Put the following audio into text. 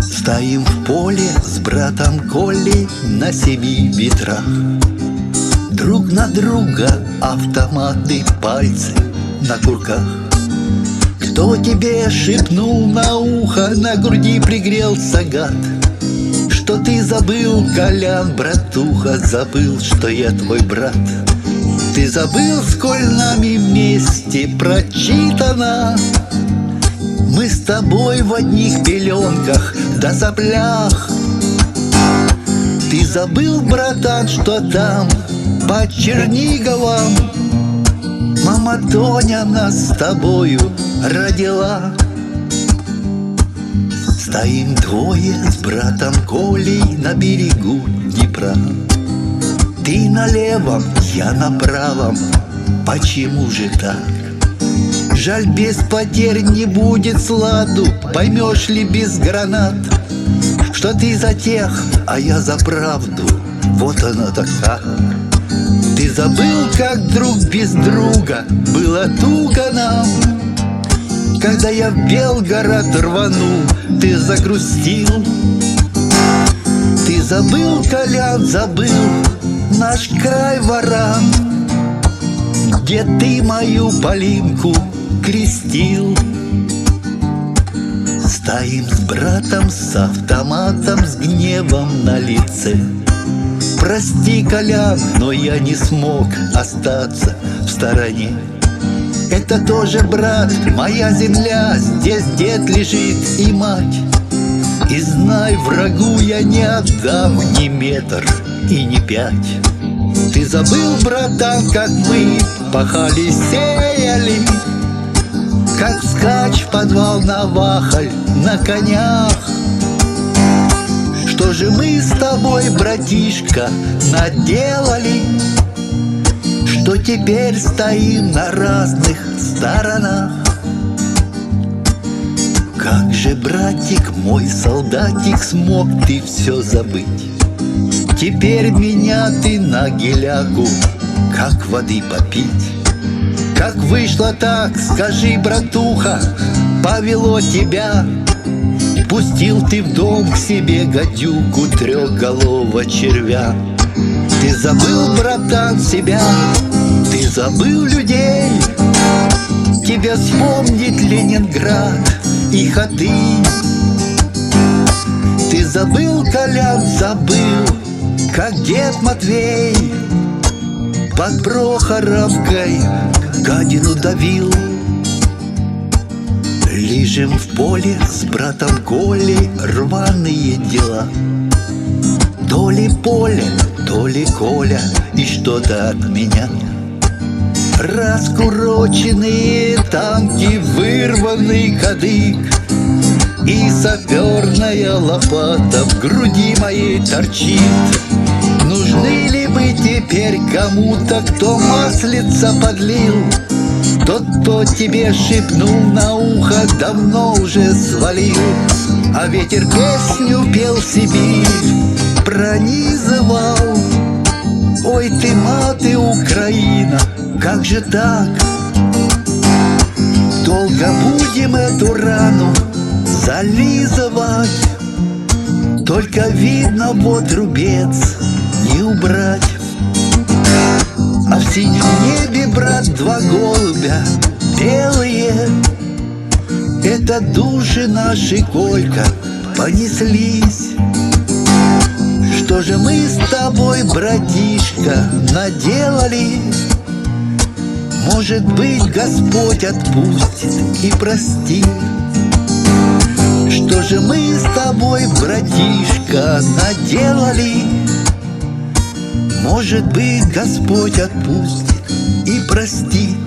Стоим в поле с братом Колей на 7 ветрах. Друг на друга автоматы, пальцы на курках. Кто тебе шепнул на ухо, на груди пригрелся гад? Что ты забыл, Колян, братуха, забыл, что я твой брат. Ты забыл, сколь нами вместе прочитано. Мы с тобой в одних пеленках да соплях. Ты забыл, братан, что там под Черниговом мама Тоня нас с тобою родила. Стоим двое с братом Колей на берегу Днепра. Ты на левом, я на правом, почему же так? Жаль, без потерь не будет сладу, поймешь ли без гранат, что ты за тех, а я за правду, вот она такая. Ты забыл, как друг без друга было туго нам. Когда я в Белгород рванул, ты загрустил. Ты забыл, Колян, забыл наш край Варан, где ты мою Полинку крестил. Стоим с братом с автоматом, с гневом на лице. Прости, Колян, но я не смог остаться в стороне. Это тоже, брат, моя земля, здесь дед лежит и мать. И знай, врагу я не отдам ни метр и ни 5. Ты забыл, братан, как мы пахали, сеяли, как вскачь в подвал на вахаль на конях. Что же мы с тобой, братишка, наделали, что теперь стоим на разных сторонах? Как же, братик мой, солдатик, смог ты все забыть? Теперь меня ты на геляку, как воды попить. Как вышло так, скажи, братуха, повело тебя? Пустил ты в дом к себе гадюку, трехголового червя. Ты забыл, братан, себя, ты забыл людей. Тебя вспомнит Ленинград и ходы. Ты забыл, Колян, забыл, как дед Матвей под Прохоровкой гадину давил. Лежим в поле с братом Колей, рваные дела. То ли поле, то ли Коля, и что-то от меня. Раскуроченные танки, вырванный кадык, и саперная лопата в груди моей торчит. Нужны ли мы теперь кому-то, кто маслица подлил? Тот, кто тебе шепнул на ухо, давно уже свалил. А ветер песню пел Сибирь, пронизывал. Ой ты, маты, Украина, как же так? Долго будем эту рану зализывать? Только видно, вот рубец не убрать. А в синем небе, брат, 2 голубя белые. Это души наши, Колька, понеслись. Что же мы с тобой, братишка, наделали? Может быть, Господь отпустит и простит. Что же мы с тобой, братишка, наделали? Может быть, Господь отпустит и простит.